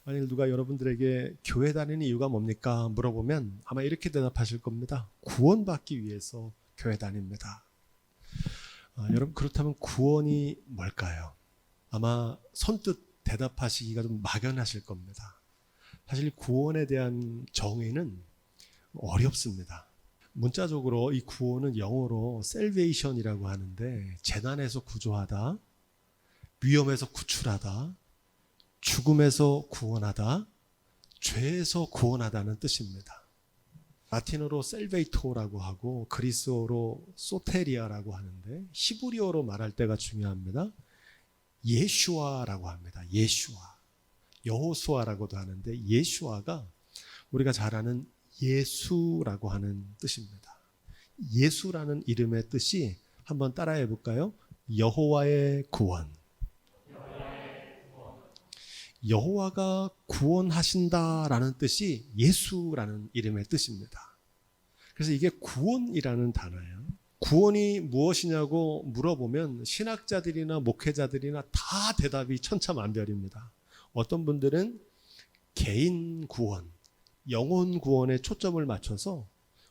만일 누가 여러분들에게 교회 다니는 이유가 뭡니까? 물어보면 아마 이렇게 대답하실 겁니다. 구원받기 위해서 교회 다닙니다. 여러분, 그렇다면 구원이 뭘까요? 아마 선뜻 대답하시기가 좀 막연하실 겁니다. 사실 구원에 대한 정의는 어렵습니다. 문자적으로 이 구원은 영어로 salvation이라고 하는데, 재난에서 구조하다, 위험에서 구출하다, 죽음에서 구원하다, 죄에서 구원하다는 뜻입니다. 라틴어로 셀베이토라고 하고 그리스어로 소테리아라고 하는데, 히브리어로 말할 때가 중요합니다. 예슈아라고 합니다. 예슈아. 여호수아라고도 하는데, 예슈아가 우리가 잘 아는 예수라고 하는 뜻입니다. 예수라는 이름의 뜻이 한번 따라해 볼까요? 여호와의 구원. 여호와가 구원하신다라는 뜻이 예수라는 이름의 뜻입니다. 그래서 이게 구원이라는 단어예요. 구원이 무엇이냐고 물어보면 신학자들이나 목회자들이나 다 대답이 천차만별입니다. 어떤 분들은 개인 구원, 영혼 구원에 초점을 맞춰서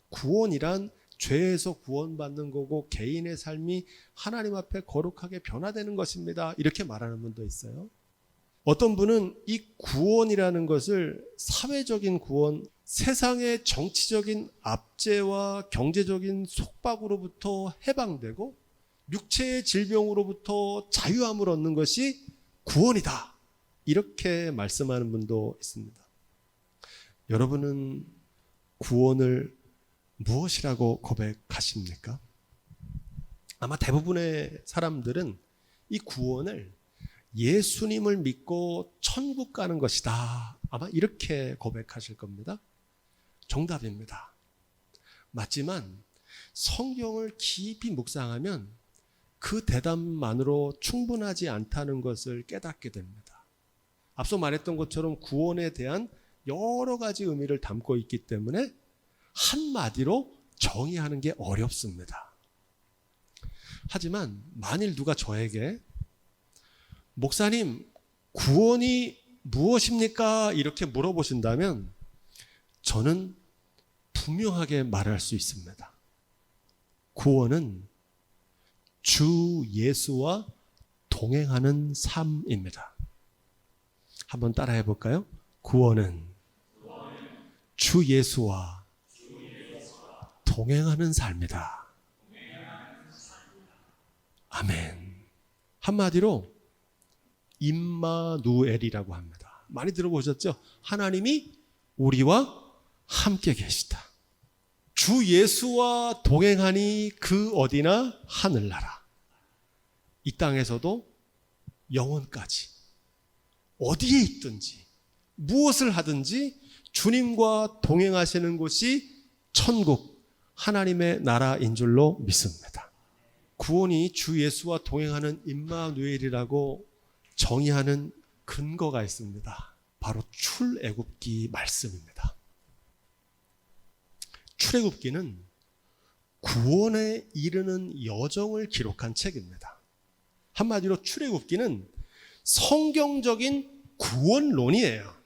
구원이란 죄에서 구원받는 거고 개인의 삶이 하나님 앞에 거룩하게 변화되는 것입니다. 이렇게 말하는 분도 있어요. 어떤 분은 이 구원이라는 것을 사회적인 구원, 세상의 정치적인 압제와 경제적인 속박으로부터 해방되고 육체의 질병으로부터 자유함을 얻는 것이 구원이다. 이렇게 말씀하는 분도 있습니다. 여러분은 구원을 무엇이라고 고백하십니까? 아마 대부분의 사람들은 이 구원을 예수님을 믿고 천국 가는 것이다. 아마 이렇게 고백하실 겁니다. 정답입니다. 맞지만 성경을 깊이 묵상하면 그 대답만으로 충분하지 않다는 것을 깨닫게 됩니다. 앞서 말했던 것처럼 구원에 대한 여러 가지 의미를 담고 있기 때문에 한마디로 정의하는 게 어렵습니다. 하지만 만일 누가 저에게 목사님, 구원이 무엇입니까? 이렇게 물어보신다면 저는 분명하게 말할 수 있습니다. 구원은 주 예수와 동행하는 삶입니다. 한번 따라해 볼까요? 구원은 주 예수와 동행하는 삶이다. 아멘. 한마디로 임마누엘이라고 합니다. 많이 들어보셨죠? 하나님이 우리와 함께 계시다. 주 예수와 동행하니 그 어디나 하늘나라. 이 땅에서도 영원까지 어디에 있든지 무엇을 하든지 주님과 동행하시는 곳이 천국, 하나님의 나라인 줄로 믿습니다. 구원이 주 예수와 동행하는 임마누엘이라고 정의하는 근거가 있습니다. 바로 출애굽기 말씀입니다. 출애굽기는 구원에 이르는 여정을 기록한 책입니다. 한마디로 출애굽기는 성경적인 구원론이에요.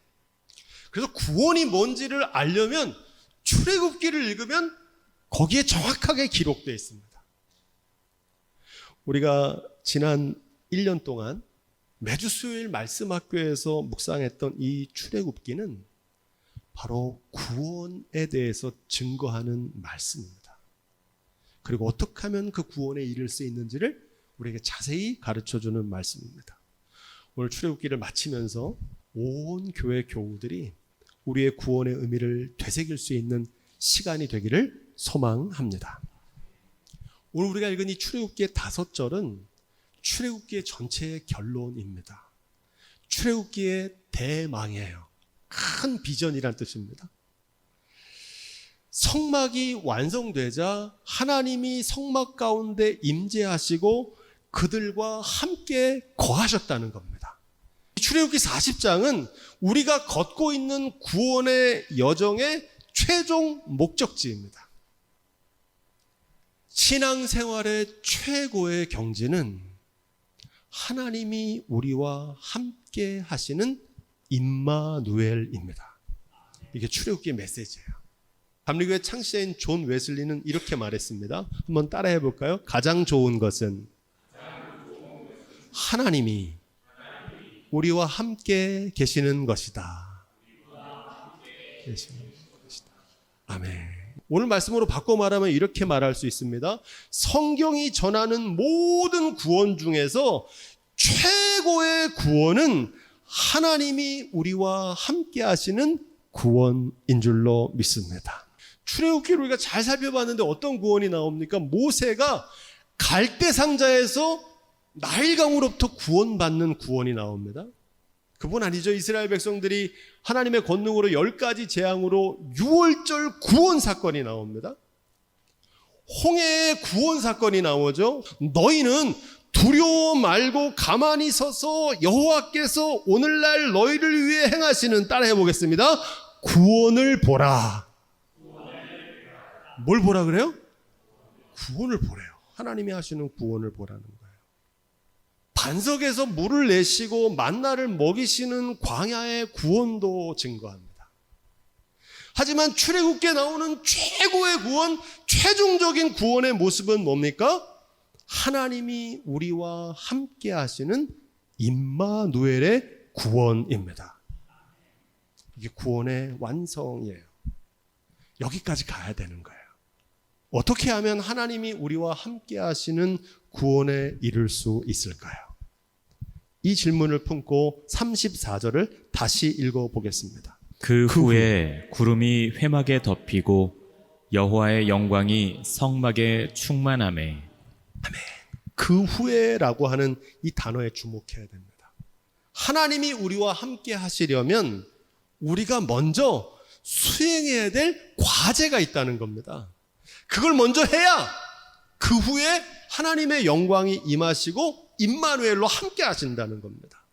그래서 구원이 뭔지를 알려면 출애굽기를 읽으면 거기에 정확하게 기록되어 있습니다. 우리가 지난 1년 동안 매주 수요일 말씀학교에서 묵상했던 이 출애굽기는 바로 구원에 대해서 증거하는 말씀입니다. 그리고 어떻게 하면 그 구원에 이를 수 있는지를 우리에게 자세히 가르쳐주는 말씀입니다. 오늘 출애굽기를 마치면서 온 교회 교우들이 우리의 구원의 의미를 되새길 수 있는 시간이 되기를 소망합니다. 오늘 우리가 읽은 이 출애굽기의 5절은 출애굽기의 전체의 결론입니다. 출애굽기의 대망이에요. 큰 비전이란 뜻입니다. 성막이 완성되자 하나님이 성막 가운데 임재하시고 그들과 함께 거하셨다는 겁니다. 출애굽기 40장은 우리가 걷고 있는 구원의 여정의 최종 목적지입니다. 신앙생활의 최고의 경지는 하나님이 우리와 함께 하시는 임마누엘입니다. 이게 출애굽기의 메시지예요. 감리교회 창시자인 존 웨슬리는 이렇게 말했습니다. 한번 따라해 볼까요? 가장 좋은 것은 하나님이 우리와 함께 계시는 것이다. 아멘. 오늘 말씀으로 바꿔 말하면 이렇게 말할 수 있습니다. 성경이 전하는 모든 구원 중에서 최고의 구원은 하나님이 우리와 함께 하시는 구원인 줄로 믿습니다. 출애굽기를 우리가 잘 살펴봤는데 어떤 구원이 나옵니까? 모세가 갈대상자에서 나일강으로부터 구원받는 구원이 나옵니다. 그분 아니죠. 이스라엘 백성들이 하나님의 권능으로 10가지 재앙으로 6월절 구원 사건이 나옵니다. 홍해의 구원 사건이 나오죠. 너희는 두려워 말고 가만히 서서 여호와께서 오늘날 너희를 위해 행하시는, 따라해 보겠습니다. 구원을 보라. 뭘 보라 그래요? 구원을 보래요. 하나님이 하시는 구원을 보라는 거예요. 반석에서 물을 내시고 만나를 먹이시는 광야의 구원도 증거합니다. 하지만 출애굽기에 나오는 최고의 구원, 최종적인 구원의 모습은 뭡니까? 하나님이 우리와 함께 하시는 임마누엘의 구원입니다. 이게 구원의 완성이에요. 여기까지 가야 되는 거예요. 어떻게 하면 하나님이 우리와 함께 하시는 구원에 이를 수 있을까요? 이 질문을 품고 34절을 다시 읽어보겠습니다. 그 후에 구름이 회막에 덮이고 여호와의 영광이 성막에 충만하매. 아멘. 그 후에라고 하는 이 단어에 주목해야 됩니다. 하나님이 우리와 함께 하시려면 우리가 먼저 수행해야 될 과제가 있다는 겁니다. 그걸 먼저 해야 그 후에 하나님의 영광이 임하시고 임마누엘로 함께 하신다는 겁니다.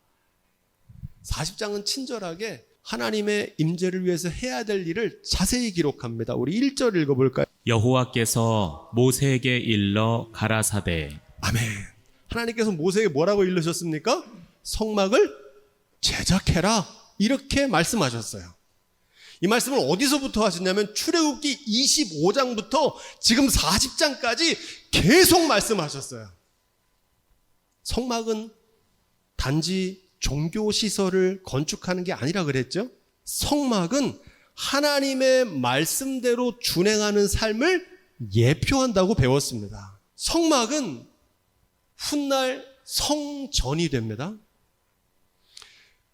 40장은 친절하게 하나님의 임재를 위해서 해야 될 일을 자세히 기록합니다. 우리 1절 읽어볼까요? 여호와께서 모세에게 일러 가라사대. 아멘. 하나님께서 모세에게 뭐라고 일러셨습니까? 성막을 제작해라, 이렇게 말씀하셨어요. 이 말씀을 어디서부터 하셨냐면 출애굽기 25장부터 지금 40장까지 계속 말씀하셨어요. 성막은 단지 종교시설을 건축하는 게 아니라 그랬죠. 성막은 하나님의 말씀대로 준행하는 삶을 예표한다고 배웠습니다. 성막은 훗날 성전이 됩니다.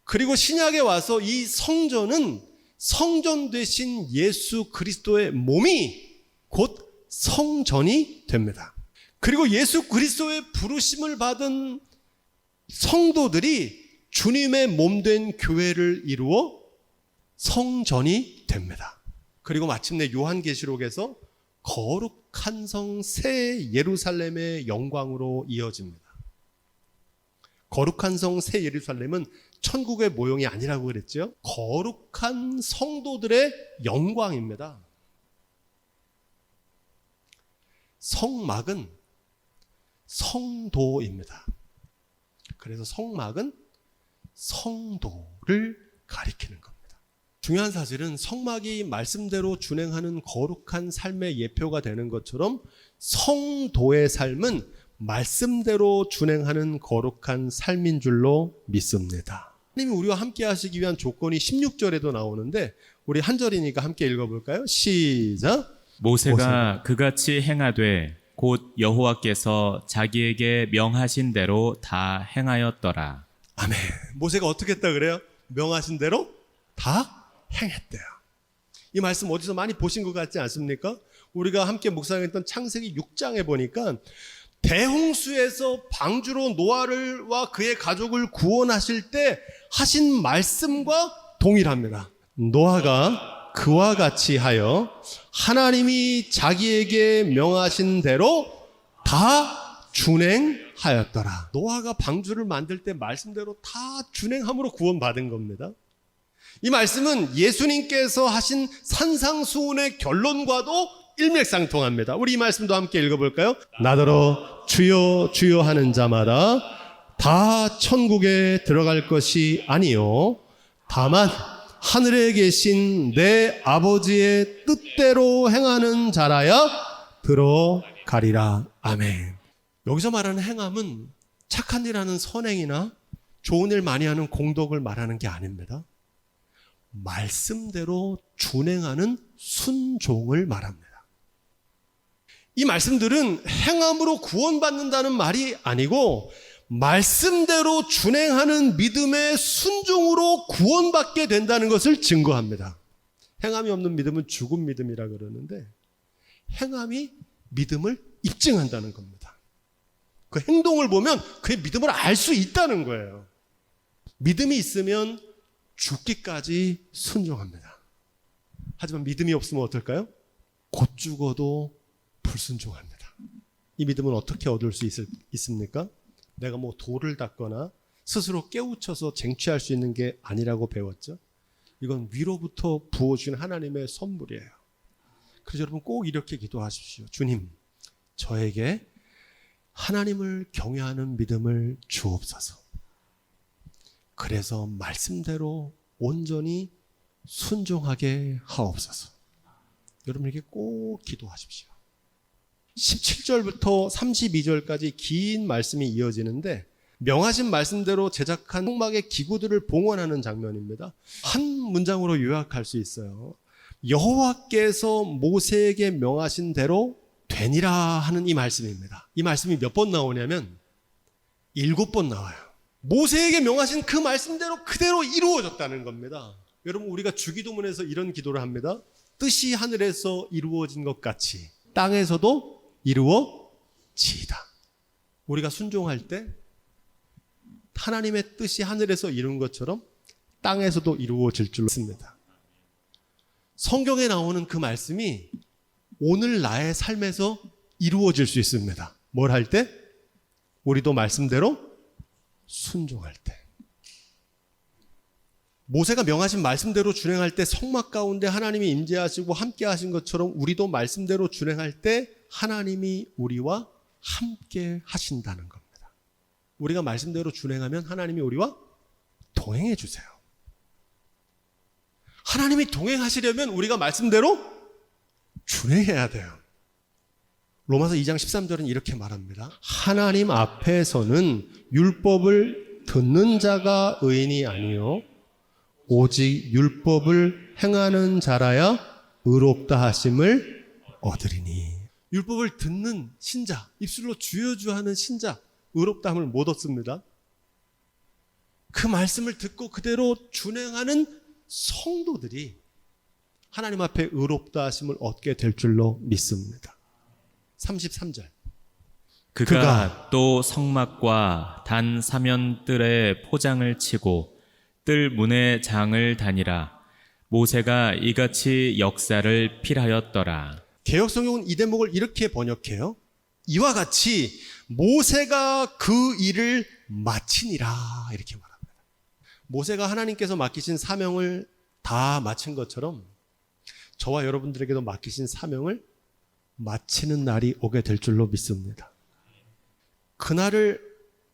그리고 신약에 와서 이 성전은 성전 되신 예수 그리스도의 몸이 곧 성전이 됩니다. 그리고 예수 그리스도의 부르심을 받은 성도들이 주님의 몸된 교회를 이루어 성전이 됩니다. 그리고 마침내 요한계시록에서 거룩한 성 새 예루살렘의 영광으로 이어집니다. 거룩한 성 새 예루살렘은 천국의 모형이 아니라고 그랬죠. 거룩한 성도들의 영광입니다. 성막은 성도입니다. 그래서 성막은 성도를 가리키는 겁니다. 중요한 사실은 성막이 말씀대로 준행하는 거룩한 삶의 예표가 되는 것처럼 성도의 삶은 말씀대로 준행하는 거룩한 삶인 줄로 믿습니다. 하나님이 우리와 함께 하시기 위한 조건이 16절에도 나오는데 우리 한 절이니까 함께 읽어볼까요? 시작. 모세가 그같이 행하되 곧 여호와께서 자기에게 명하신 대로 다 행하였더라. 아멘. 모세가 어떻게 했다 그래요? 명하신 대로 다 행했대요. 이 말씀 어디서 많이 보신 것 같지 않습니까? 우리가 함께 묵상했던 창세기 6장에 보니까 대홍수에서 방주로 노아와 그의 가족을 구원하실 때 하신 말씀과 동일합니다. 노아가 그와 같이 하여 하나님이 자기에게 명하신 대로 다 준행하였더라. 노아가 방주를 만들 때 말씀대로 다 준행함으로 구원받은 겁니다. 이 말씀은 예수님께서 하신 산상수훈의 결론과도 일맥상통합니다. 우리 이 말씀도 함께 읽어볼까요? 나더러 주여 주여 하는 자마다 다 천국에 들어갈 것이 아니요 다만 하늘에 계신 내 아버지의 뜻대로 행하는 자라야 들어가리라. 아멘. 여기서 말하는 행함은 착한 일 하는 선행이나 좋은 일 많이 하는 공덕을 말하는 게 아닙니다. 말씀대로 준행하는 순종을 말합니다. 이 말씀들은 행함으로 구원받는다는 말이 아니고 말씀대로 준행하는 믿음의 순종으로 구원받게 된다는 것을 증거합니다. 행함이 없는 믿음은 죽은 믿음이라 그러는데 행함이 믿음을 입증한다는 겁니다. 그 행동을 보면 그의 믿음을 알 수 있다는 거예요. 믿음이 있으면 죽기까지 순종합니다. 하지만 믿음이 없으면 어떨까요? 곧 죽어도 불순종합니다. 이 믿음은 어떻게 얻을 수 있습니까? 내가 뭐 돌을 닦거나 스스로 깨우쳐서 쟁취할 수 있는 게 아니라고 배웠죠. 이건 위로부터 부어주신 하나님의 선물이에요. 그래서 여러분 꼭 이렇게 기도하십시오. 주님, 저에게 하나님을 경외하는 믿음을 주옵소서. 그래서 말씀대로 온전히 순종하게 하옵소서. 여러분에게 꼭 기도하십시오. 17절부터 32절까지 긴 말씀이 이어지는데 명하신 말씀대로 제작한 홍막의 기구들을 봉헌하는 장면입니다. 한 문장으로 요약할 수 있어요. 여호와께서 모세에게 명하신 대로 되니라 하는 이 말씀입니다. 이 말씀이 몇 번 나오냐면 7번 나와요. 모세에게 명하신 그 말씀대로 그대로 이루어졌다는 겁니다. 여러분 우리가 주기도문에서 이런 기도를 합니다. 뜻이 하늘에서 이루어진 것 같이 땅에서도 이루어지이다. 우리가 순종할 때 하나님의 뜻이 하늘에서 이룬 것처럼 땅에서도 이루어질 줄 믿습니다. 성경에 나오는 그 말씀이 오늘 나의 삶에서 이루어질 수 있습니다. 뭘 할 때? 우리도 말씀대로 순종할 때. 모세가 명하신 말씀대로 준행할 때 성막 가운데 하나님이 임재하시고 함께 하신 것처럼 우리도 말씀대로 준행할 때 하나님이 우리와 함께 하신다는 겁니다. 우리가 말씀대로 준행하면 하나님이 우리와 동행해 주세요. 하나님이 동행하시려면 우리가 말씀대로 준행해야 돼요. 로마서 2장 13절은 이렇게 말합니다. 하나님 앞에서는 율법을 듣는 자가 의인이 아니요 오직 율법을 행하는 자라야 의롭다 하심을 얻으리니. 율법을 듣는 신자, 입술로 주여주 하는 신자, 의롭다함을 못 얻습니다. 그 말씀을 듣고 그대로 준행하는 성도들이 하나님 앞에 의롭다 하심을 얻게 될 줄로 믿습니다. 33절. 그가 또 성막과 단 사면뜰에 포장을 치고 뜰 문에 장을 다니라. 모세가 이같이 역사를 필하였더라. 개역성경은 이 대목을 이렇게 번역해요. 이와 같이 모세가 그 일을 마치니라 이렇게 말합니다. 모세가 하나님께서 맡기신 사명을 다 마친 것처럼 저와 여러분들에게도 맡기신 사명을 마치는 날이 오게 될 줄로 믿습니다. 그날을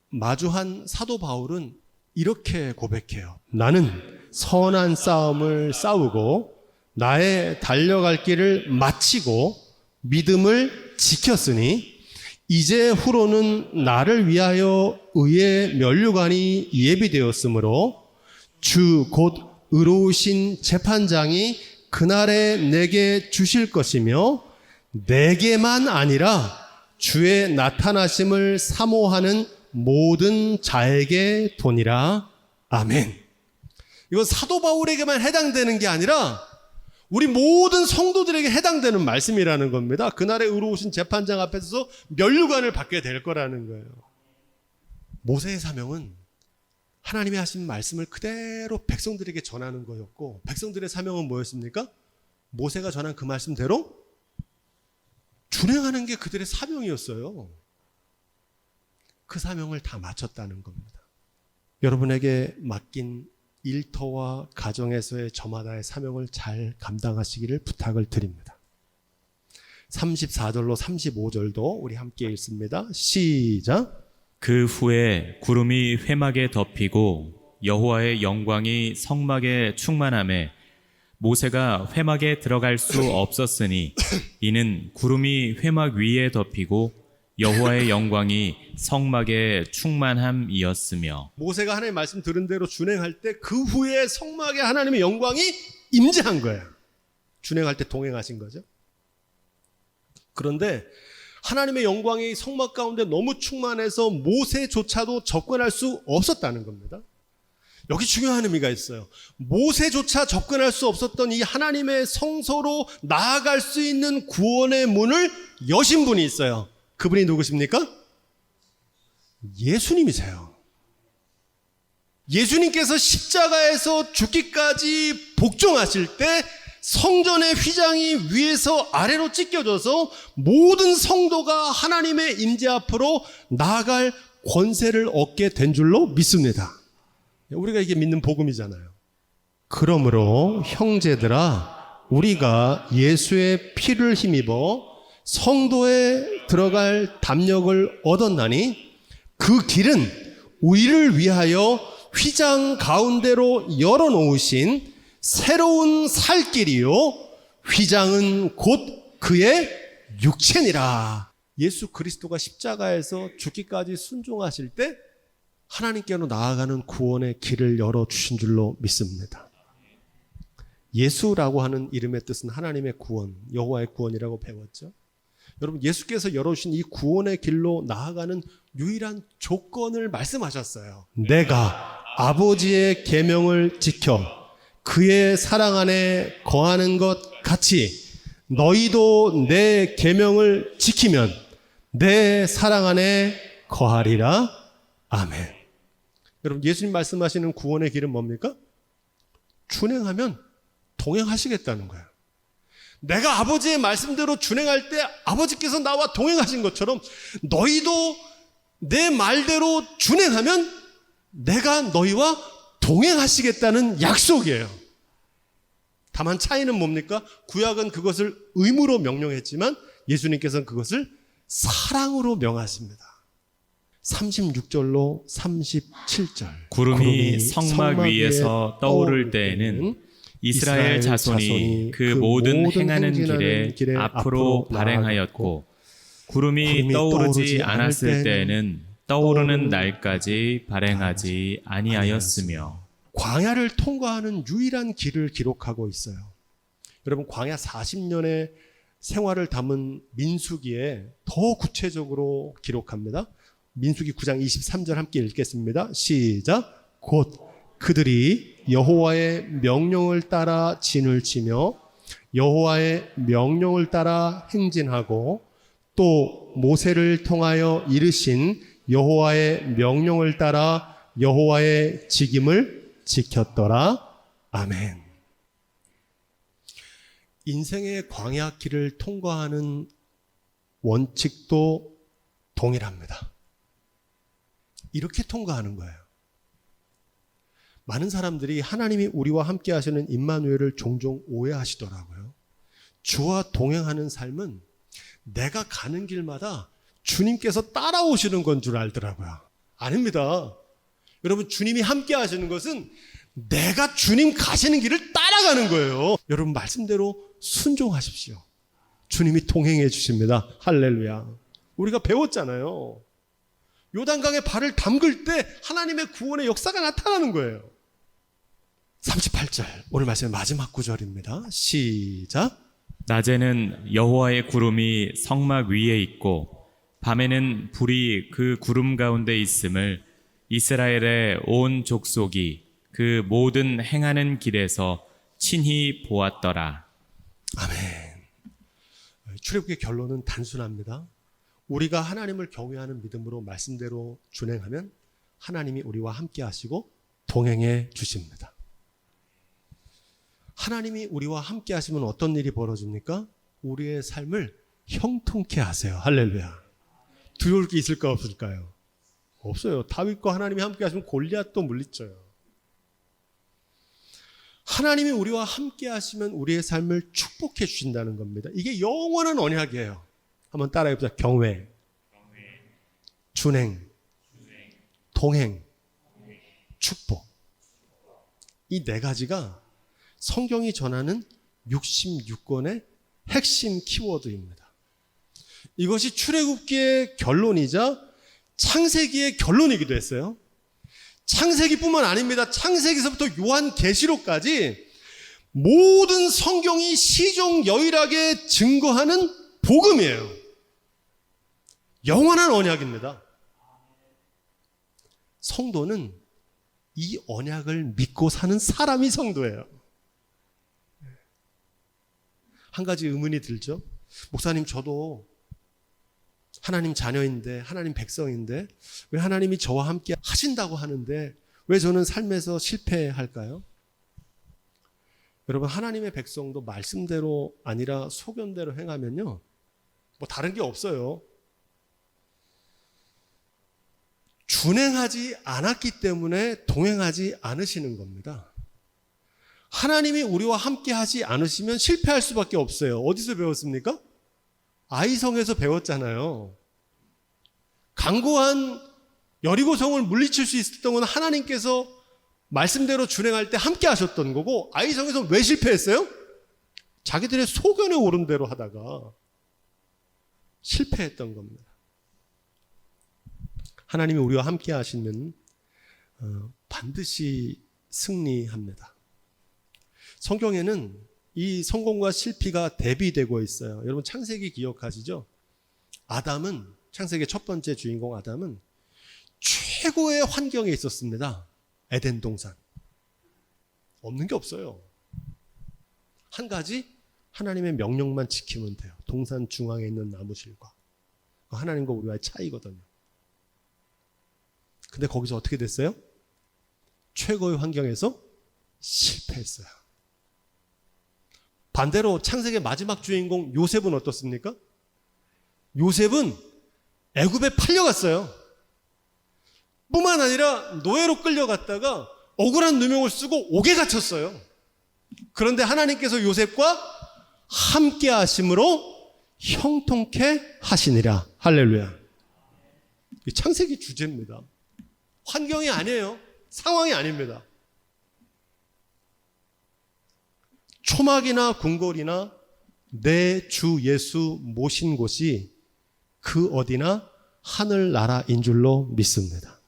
마주한 사도 바울은 이렇게 고백해요. 나는 선한 싸움을 싸우고 나의 달려갈 길을 마치고 믿음을 지켰으니 이제 후로는 나를 위하여 의의 면류관이 예비되었으므로 주 곧 의로우신 재판장이 그날에 내게 주실 것이며 내게만 아니라 주의 나타나심을 사모하는 모든 자에게 도니라. 아멘. 이건 사도 바울에게만 해당되는 게 아니라 우리 모든 성도들에게 해당되는 말씀이라는 겁니다. 그날에 의로우신 재판장 앞에서 면류관을 받게 될 거라는 거예요. 모세의 사명은 하나님이 하신 말씀을 그대로 백성들에게 전하는 거였고 백성들의 사명은 뭐였습니까? 모세가 전한 그 말씀대로 준행하는 게 그들의 사명이었어요. 그 사명을 다 마쳤다는 겁니다. 여러분에게 맡긴 일터와 가정에서의 저마다의 사명을 잘 감당하시기를 부탁을 드립니다. 34절로 35절도 우리 함께 읽습니다. 시작. 그 후에 구름이 회막에 덮이고 여호와의 영광이 성막에 충만함에 모세가 회막에 들어갈 수 없었으니 이는 구름이 회막 위에 덮이고 여호와의 영광이 성막에 충만함이었으며. 모세가 하나님의 말씀 들은 대로 준행할 때 그 후에 성막에 하나님의 영광이 임재한 거예요. 준행할 때 동행하신 거죠. 그런데 하나님의 영광이 성막 가운데 너무 충만해서 모세조차도 접근할 수 없었다는 겁니다. 여기 중요한 의미가 있어요. 모세조차 접근할 수 없었던 이 하나님의 성소로 나아갈 수 있는 구원의 문을 여신 분이 있어요. 그분이 누구십니까? 예수님이세요. 예수님께서 십자가에서 죽기까지 복종하실 때 성전의 휘장이 위에서 아래로 찢겨져서 모든 성도가 하나님의 임재 앞으로 나아갈 권세를 얻게 된 줄로 믿습니다. 우리가 이게 믿는 복음이잖아요. 그러므로 형제들아, 우리가 예수의 피를 힘입어 성도에 들어갈 담력을 얻었나니 그 길은 우리를 위하여 휘장 가운데로 열어놓으신 새로운 살 길이요 휘장은 곧 그의 육체니라. 예수 그리스도가 십자가에서 죽기까지 순종하실 때 하나님께로 나아가는 구원의 길을 열어주신 줄로 믿습니다. 예수라고 하는 이름의 뜻은 하나님의 구원, 여호와의 구원이라고 배웠죠. 여러분, 예수께서 열어주신 이 구원의 길로 나아가는 유일한 조건을 말씀하셨어요. 내가 아버지의 계명을 지켜 그의 사랑 안에 거하는 것 같이 너희도 내 계명을 지키면 내 사랑 안에 거하리라. 아멘. 여러분, 예수님 말씀하시는 구원의 길은 뭡니까? 준행하면 동행하시겠다는 거예요. 내가 아버지의 말씀대로 준행할 때 아버지께서 나와 동행하신 것처럼 너희도 내 말대로 준행하면 내가 너희와 동행하시겠다는 약속이에요. 다만 차이는 뭡니까? 구약은 그것을 의무로 명령했지만 예수님께서는 그것을 사랑으로 명하십니다. 36절로 37절. 구름이 성막 위에서 떠오를 때에는 이스라엘 자손이 그 모든 행하는 길에 앞으로 발행하였고, 구름이 떠오르지 않았을 때에는 떠오르는 날까지 발행하지 아니하였으며. 광야를 통과하는 유일한 길을 기록하고 있어요. 여러분, 광야 40년의 생활을 담은 민수기에 더 구체적으로 기록합니다. 민수기 9장 23절 함께 읽겠습니다. 시작. 곧 그들이 여호와의 명령을 따라 진을 치며 여호와의 명령을 따라 행진하고 또 모세를 통하여 이르신 여호와의 명령을 따라 여호와의 직임을 지켰더라. 아멘. 인생의 광야길을 통과하는 원칙도 동일합니다. 이렇게 통과하는 거예요. 많은 사람들이 하나님이 우리와 함께 하시는 임마누엘을 종종 오해하시더라고요. 주와 동행하는 삶은 내가 가는 길마다 주님께서 따라오시는 건 줄 알더라고요. 아닙니다. 여러분, 주님이 함께 하시는 것은 내가 주님 가시는 길을 따라가는 거예요. 여러분, 말씀대로 순종하십시오. 주님이 동행해 주십니다. 할렐루야. 우리가 배웠잖아요. 요단강에 발을 담글 때 하나님의 구원의 역사가 나타나는 거예요. 38절, 오늘 말씀의 마지막 구절입니다. 시작. 낮에는 여호와의 구름이 성막 위에 있고 밤에는 불이 그 구름 가운데 있음을 이스라엘의 온 족속이 그 모든 행하는 길에서 친히 보았더라. 아멘. 출애굽기의 결론은 단순합니다. 우리가 하나님을 경외하는 믿음으로 말씀대로 준행하면 하나님이 우리와 함께 하시고 동행해 주십니다. 하나님이 우리와 함께 하시면 어떤 일이 벌어집니까? 우리의 삶을 형통케 하세요. 할렐루야. 두려울 게 있을까 없을까요? 없어요. 다윗과 하나님이 함께 하시면 골리앗도 물리쳐요. 하나님이 우리와 함께 하시면 우리의 삶을 축복해 주신다는 겁니다. 이게 영원한 언약이에요. 한번 따라해보자. 경외, 준행, 동행, 축복. 이 네 가지가 성경이 전하는 66권의 핵심 키워드입니다. 이것이 출애굽기의 결론이자 창세기의 결론이기도 했어요. 창세기뿐만 아닙니다. 창세기서부터 요한계시록까지 모든 성경이 시종여일하게 증거하는 복음이에요. 영원한 언약입니다. 성도는 이 언약을 믿고 사는 사람이 성도예요. 한 가지 의문이 들죠. 목사님, 저도 하나님 자녀인데, 하나님 백성인데 왜 하나님이 저와 함께 하신다고 하는데 왜 저는 삶에서 실패할까요? 여러분, 하나님의 백성도 말씀대로 아니라 소견대로 행하면요, 뭐 다른 게 없어요. 준행하지 않았기 때문에 동행하지 않으시는 겁니다. 하나님이 우리와 함께 하지 않으시면 실패할 수밖에 없어요. 어디서 배웠습니까? 아이성에서 배웠잖아요. 강고한 여리고성을 물리칠 수 있었던 건 하나님께서 말씀대로 준행할 때 함께 하셨던 거고, 아이성에서 왜 실패했어요? 자기들의 소견에 오른 대로 하다가 실패했던 겁니다. 하나님이 우리와 함께 하시면 반드시 승리합니다. 성경에는 이 성공과 실패가 대비되고 있어요. 여러분, 창세기 기억하시죠? 아담은, 창세기의 첫 번째 주인공 아담은 최고의 환경에 있었습니다. 에덴 동산. 없는 게 없어요. 한 가지, 하나님의 명령만 지키면 돼요. 동산 중앙에 있는 나무실과. 하나님과 우리와의 차이거든요. 근데 거기서 어떻게 됐어요? 최고의 환경에서 실패했어요. 반대로 창세기의 마지막 주인공 요셉은 어떻습니까? 요셉은 애굽에 팔려갔어요. 뿐만 아니라 노예로 끌려갔다가 억울한 누명을 쓰고 옥에 갇혔어요. 그런데 하나님께서 요셉과 함께 하심으로 형통케 하시니라. 할렐루야. 이 창세기 주제입니다. 환경이 아니에요. 상황이 아닙니다. 초막이나 궁궐이나 내 주 예수 모신 곳이 그 어디나 하늘나라인 줄로 믿습니다.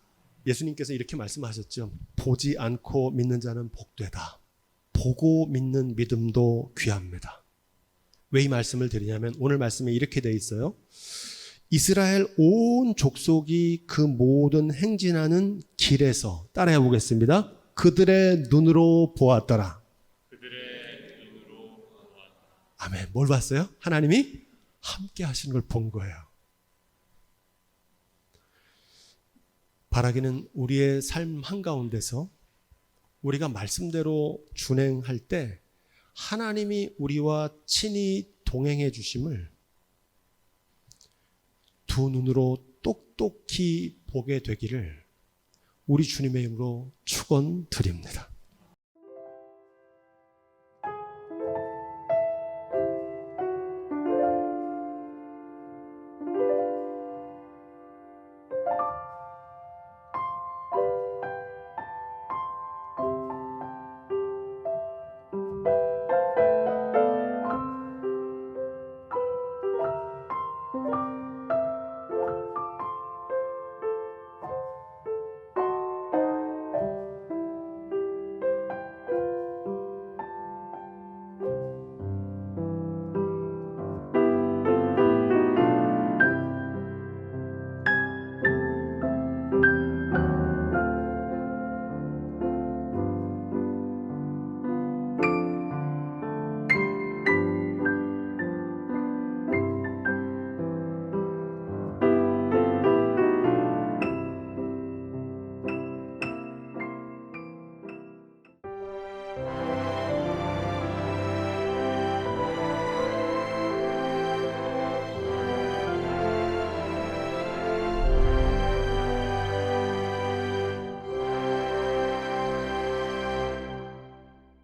예수님께서 이렇게 말씀하셨죠. 보지 않고 믿는 자는 복되다. 보고 믿는 믿음도 귀합니다. 왜 이 말씀을 드리냐면 오늘 말씀에 이렇게 돼 있어요. 이스라엘 온 족속이 그 모든 행진하는 길에서, 따라해 보겠습니다. 그들의 눈으로 보았더라. 아멘. 뭘 봤어요? 하나님이 함께 하시는 걸 본 거예요. 바라기는 우리의 삶 한가운데서 우리가 말씀대로 준행할 때 하나님이 우리와 친히 동행해 주심을 두 눈으로 똑똑히 보게 되기를 우리 주님의 이름으로 축원드립니다.